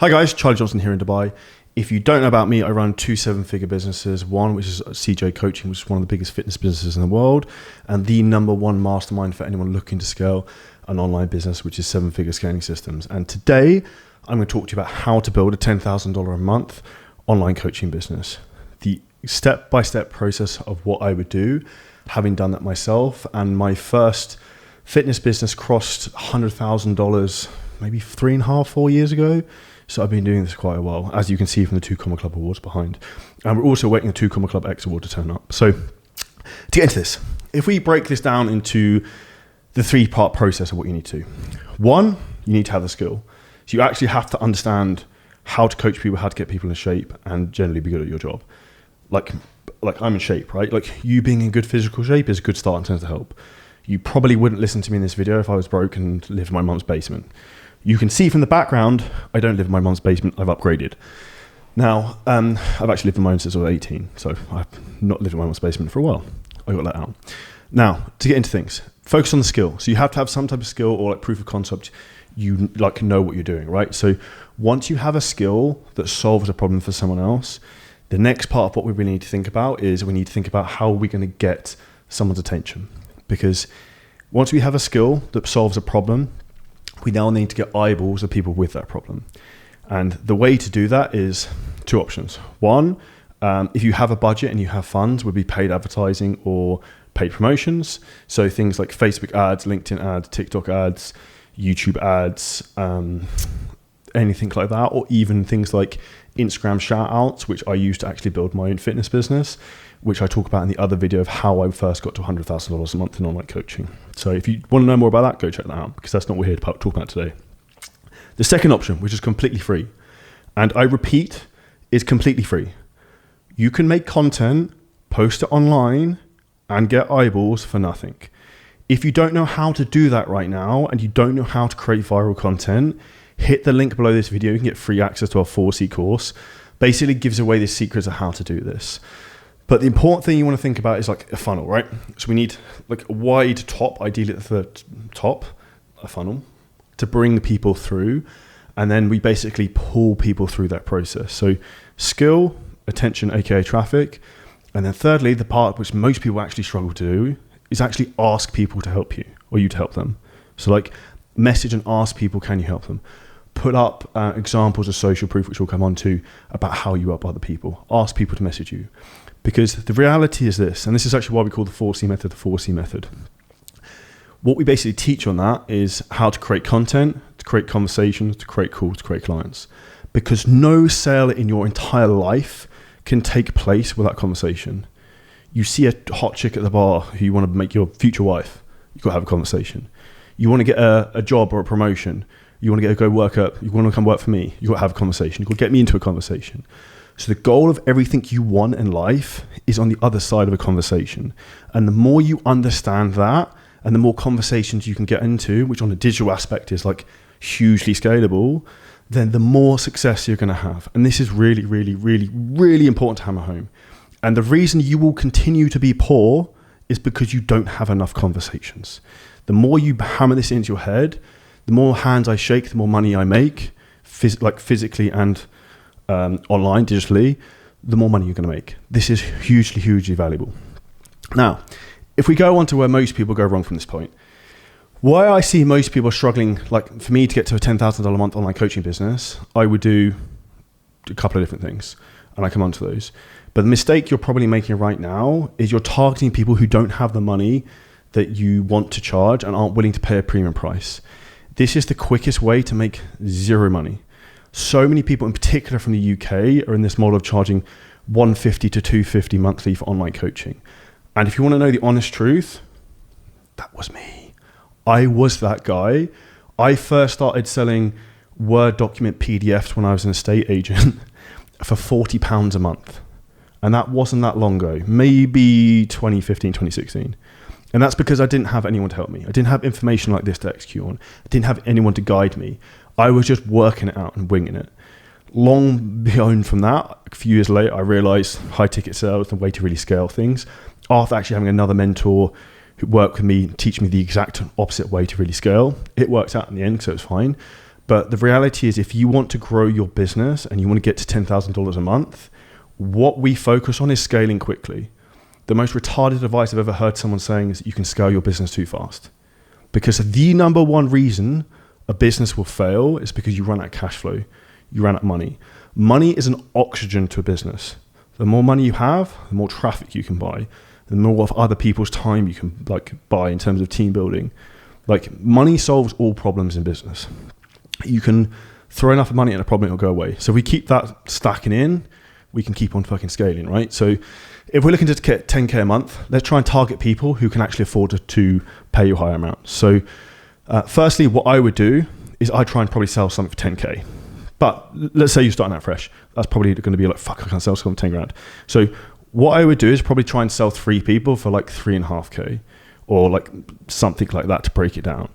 Hi guys, Charlie Johnson here in Dubai. If you don't know about me, I run 2 7-figure businesses. One, which is CJ Coaching, which is one of the biggest fitness businesses in the world, and the #1 mastermind for anyone looking to scale an online business, which is 7-figure scaling systems. And today, I'm going to talk to you about how to build a $10,000 a month online coaching business. The step-by-step process of what I would do, having done that myself, and my first fitness business crossed $100,000 maybe 3.5, 4 years ago. So I've been doing this quite a while, as you can see from the 2 Comma Club awards behind. And we're also waiting the 2 Comma Club X award to turn up. So to get into this, if we break this down into the 3-part process of what you need to do. 1, you need to have the skill. So you actually have to understand how to coach people, how to get people in shape, and generally be good at your job. Like I'm in shape, right? Like you being in good physical shape is a good start in terms of help. You probably wouldn't listen to me in this video if I was broke and lived in my mum's basement. You can see from the background, I don't live in my mum's basement, I've upgraded. Now, I've actually lived in mine since I was 18, so I've not lived in my mum's basement for a while. I got let out. Now, to get into things, focus on the skill. So you have to have some type of skill or like proof of concept, you like know what you're doing, right? So once you have a skill that solves a problem for someone else, the next part of what we really need to think about is we need to think about how we're going to get someone's attention. Because once we have a skill that solves a problem, we now need to get eyeballs of people with that problem. And the way to do that is 2 options. 1, if you have a budget and you have funds, would be paid advertising or paid promotions. So things like Facebook ads, LinkedIn ads, TikTok ads, YouTube ads, anything like that, or even things like Instagram shout outs, which I use to actually build my own fitness business, which I talk about in the other video of how I first got to $100,000 a month in online coaching. So if you want to know more about that, go check that out, because that's not what we're here to talk about today. The second option, which is completely free, and I repeat, is completely free. You can make content, post it online, and get eyeballs for nothing. If you don't know how to do that right now, and you don't know how to create viral content, hit the link below this video. You can get free access to our 4C course. Basically gives away the secrets of how to do this. But the important thing you want to think about is like a funnel, right? So we need like a wide top, ideally at the top, a funnel to bring people through. And then we basically pull people through that process. So skill, attention, AKA traffic. And then thirdly, the part which most people actually struggle to do is actually ask people to help you or you to help them. So like message and ask people, can you help them? Put up examples of social proof, which we'll come on to, about how you help other people. Ask people to message you. Because the reality is this, and this is actually why we call the 4C method the 4C method. What we basically teach on that is how to create content, to create conversations, to create calls, to create clients. Because no sale in your entire life can take place without conversation. You see a hot chick at the bar who you want to make your future wife, you've got to have a conversation. You want to get a job or a promotion, you want to go work up, you want to come work for me, you've got to have a conversation, you've got to get me into a conversation. So the goal of everything you want in life is on the other side of a conversation. And the more you understand that, and the more conversations you can get into, which on a digital aspect is like hugely scalable, then the more success you're going to have. And this is really, really, really, really important to hammer home. And the reason you will continue to be poor is because you don't have enough conversations. The more you hammer this into your head, the more hands I shake, the more money I make, physically and online, digitally, the more money you're going to make. This is hugely, hugely valuable. Now, if we go on to where most people go wrong from this point, why I see most people struggling, like for me to get to a $10,000 a month online coaching business, I would do a couple of different things, and I come on to those. But the mistake you're probably making right now is you're targeting people who don't have the money that you want to charge and aren't willing to pay a premium price. This is the quickest way to make zero money. So many people, in particular from the UK, are in this model of charging $150 to $250 monthly for online coaching. And if you want to know the honest truth, that was me. I was that guy. I first started selling Word document PDFs when I was an estate agent for £40 a month. And that wasn't that long ago, maybe 2015, 2016. And that's because I didn't have anyone to help me. I didn't have information like this to execute on. I didn't have anyone to guide me. I was just working it out and winging it. Long beyond from that, a few years later, I realized high ticket sales, the way to really scale things. After actually having another mentor who worked with me, teach me the exact opposite way to really scale. It worked out in the end, so it was fine. But the reality is, if you want to grow your business and you want to get to $10,000 a month, what we focus on is scaling quickly. The most retarded advice I've ever heard someone saying is that you can scale your business too fast. Because the number one reason a business will fail is because you run out of cash flow. You run out of money. Money is an oxygen to a business. The more money you have, the more traffic you can buy, the more of other people's time you can buy in terms of team building. Money solves all problems in business. You can throw enough money at a problem, it'll go away. So if we keep that stacking in, we can keep on fucking scaling, right? So if we're looking to get 10K a month, let's try and target people who can actually afford to pay you higher amounts. So firstly, what I would do is I try and probably sell something for 10K. But let's say you're starting out fresh. That's probably going to be fuck, I can't sell something for 10 grand. So what I would do is probably try and sell 3 people for 3.5K or something like that to break it down.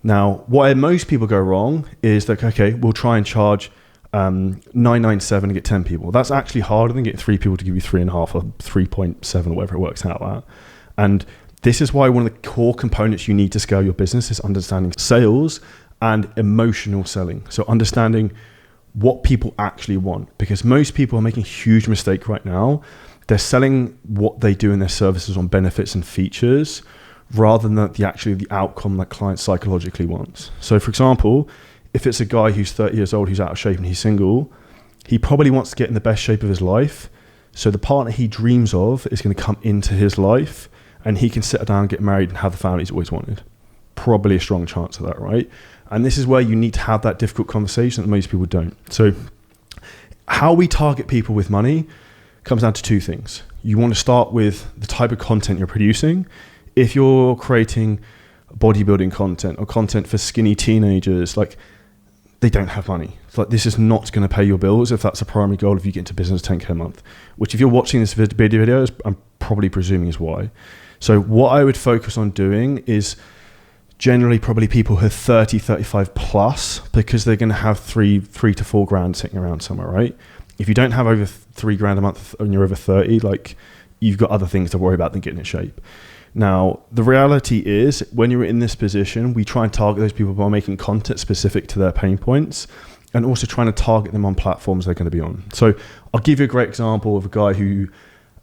Now, why most people go wrong is okay, we'll try and charge 997 to get 10 people. That's actually harder than getting 3 people to give you 3.5 or 3.7 or whatever it works out at. And this is why one of the core components you need to scale your business is understanding sales and emotional selling. So understanding what people actually want, because most people are making a huge mistake right now. They're selling what they do in their services on benefits and features rather than the outcome that client psychologically wants. So for example, if it's a guy who's 30 years old, who's out of shape and he's single, he probably wants to get in the best shape of his life. So the partner he dreams of is going to come into his life and he can sit down and get married and have the family he's always wanted. Probably a strong chance of that, right? And this is where you need to have that difficult conversation that most people don't. So how we target people with money comes down to 2 things. You want to start with the type of content you're producing. If you're creating bodybuilding content or content for skinny teenagers, they don't have money. It's this is not going to pay your bills if that's a primary goal if you get into business 10K a month, which if you're watching this video, I'm probably presuming is why. So what I would focus on doing is generally probably people who are 30, 35 plus, because they're going to have 3 to 4 grand sitting around somewhere, right? If you don't have over 3 grand a month and you're over 30, you've got other things to worry about than getting in shape. Now, the reality is when you're in this position, we try and target those people by making content specific to their pain points and also trying to target them on platforms they're going to be on. So I'll give you a great example of a guy who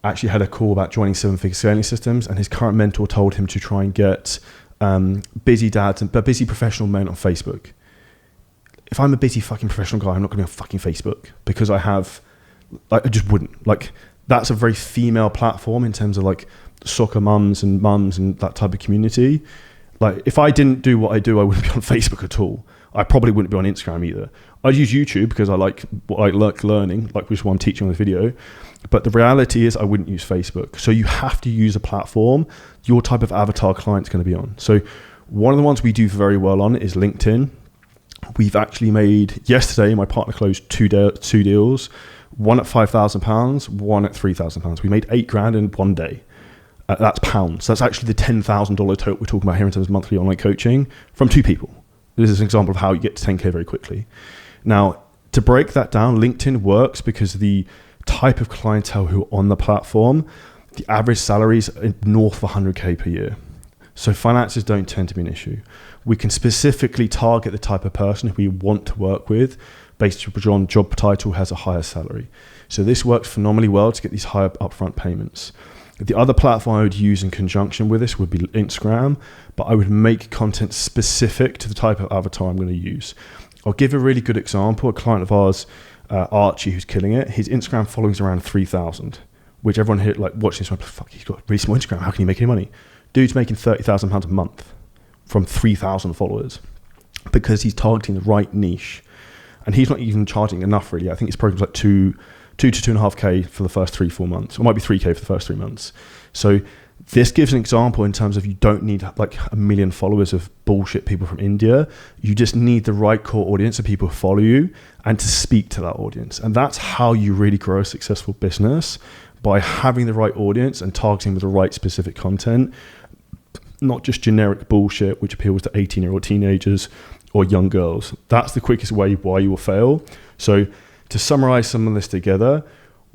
actually had a call about joining 7-figure scaling systems, and his current mentor told him to try and get busy dads and busy professional men on Facebook. If I'm a busy fucking professional guy, I'm not going to be on fucking Facebook because I just wouldn't. That's a very female platform in terms of soccer mums and that type of community. If I didn't do what I do, I wouldn't be on Facebook at all. I probably wouldn't be on Instagram either. I'd use YouTube because I like learning, which is what I'm teaching on this video. But the reality is I wouldn't use Facebook. So you have to use a platform your type of avatar client's going to be on. So one of the ones we do very well on is LinkedIn. We've actually made, yesterday, my partner closed 2 deals, one at £5,000, one at £3,000. We made 8 grand in one day. That's pounds. That's actually the $10,000 total we're talking about here in terms of monthly online coaching from 2 people. This is an example of how you get to 10K very quickly. Now, to break that down, LinkedIn works because the type of clientele who are on the platform, the average salaries are north of 100K per year. So finances don't tend to be an issue. We can specifically target the type of person who we want to work with based on job title has a higher salary. So this works phenomenally well to get these higher upfront payments. The other platform I would use in conjunction with this would be Instagram, but I would make content specific to the type of avatar I'm going to use. I'll give a really good example. A client of ours, Archie, who's killing it, his Instagram following is around 3,000, which everyone here watching this, fuck, he's got a really small Instagram. How can he make any money? Dude's making £30,000 a month from 3,000 followers because he's targeting the right niche. And he's not even charging enough, really. I think his program's 2 to 2.5K for the first 3-4 months. It might be 3K for the first 3 months. So this gives an example in terms of you don't need 1 million followers of bullshit people from India. You just need the right core audience of people who follow you and to speak to that audience. And that's how you really grow a successful business, by having the right audience and targeting with the right specific content, not just generic bullshit which appeals to 18-year-old teenagers or young girls. That's the quickest way why you will fail. So to summarize some of this together,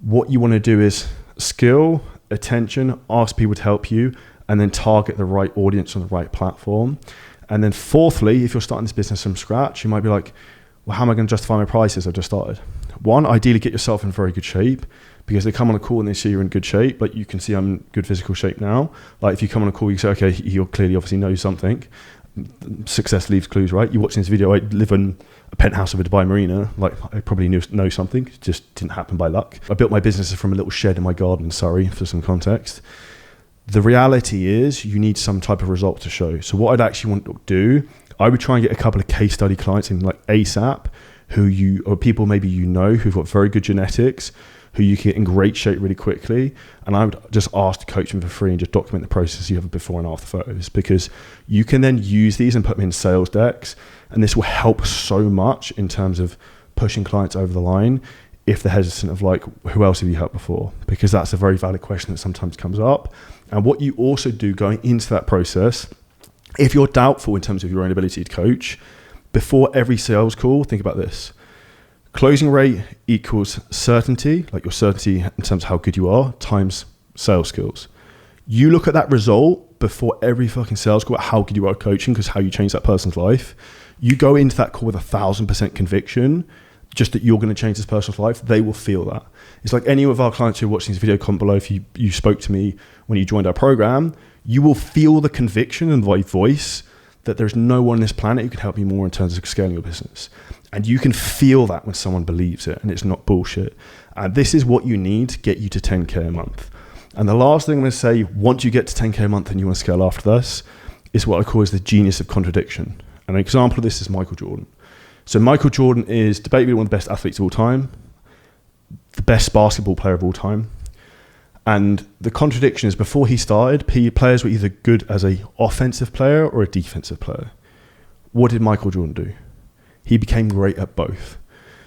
what you want to do is skill, attention, ask people to help you, and then target the right audience on the right platform. And then fourthly, if you're starting this business from scratch, you might be like, well, how am I going to justify my prices? I've just started. One, ideally get yourself in very good shape, because they come on a call and they see you're in good shape. Like, you can see I'm in good physical shape now. Like, if you come on a call, you say, okay, you clearly obviously know something. Success leaves clues, right? You watching this video, I live in a penthouse of a Dubai marina. Like, I probably know something. It just didn't happen by luck. I built my business from a little shed in my garden in Surrey, for some context. The reality is you need some type of result to show. So what I'd actually want to do, I would try and get a couple of case study clients in like ASAP, or people maybe who've got very good genetics, who you can get in great shape really quickly. And I would just ask to coach them for free and just document the process. You have before and after photos, because you can then use these and put them in sales decks. And this will help so much in terms of pushing clients over the line if they're hesitant of like, who else have you helped before? Because that's a very valid question that sometimes comes up. And what you also do going into that process, if you're doubtful in terms of your own ability to coach, before every sales call, think about this. Closing rate equals certainty, like your certainty in terms of how good you are, times sales skills. You look at that result before every fucking sales call, how good you are at coaching, because how you change that person's life. You go into that call with 1,000% conviction, just that you're going to change this person's life. They will feel that. It's like any of our clients who are watching this video, comment below. If you spoke to me when you joined our program, you will feel the conviction in my voice that there's no one on this planet who can help you more in terms of scaling your business. And you can feel that when someone believes it and it's not bullshit. And this is what you need to get you to 10K a month. And the last thing I'm going to say, once you get to 10K a month and you want to scale after this, is what I call is the genius of contradiction. And an example of this is Michael Jordan. So Michael Jordan is debatably one of the best athletes of all time, the best basketball player of all time. And the contradiction is, before he started, players were either good as an offensive player or a defensive player. What did Michael Jordan do? He became great at both.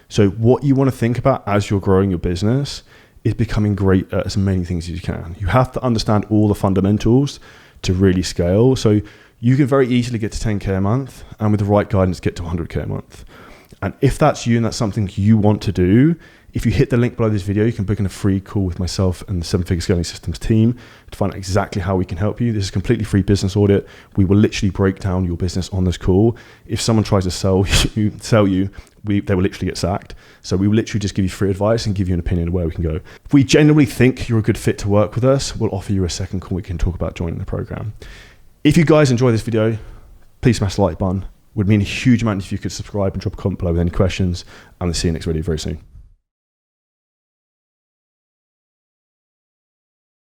So what you want to think about as you're growing your business is becoming great at as many things as you can. You have to understand all the fundamentals to really scale. So you can very easily get to 10K a month, and with the right guidance, get to 100K a month. And if that's you and that's something you want to do, if you hit the link below this video, you can book in a free call with myself and the 7-Figure Scaling Systems team to find out exactly how we can help you. This is a completely free business audit. We will literally break down your business on this call. If someone tries to sell you, they will literally get sacked. So we will literally just give you free advice and give you an opinion of where we can go. If we genuinely think you're a good fit to work with us, we'll offer you a second call. We can talk about joining the program. If you guys enjoy this video, please smash the like button. It would mean a huge amount if you could subscribe and drop a comment below with any questions. And we'll see you next video very soon.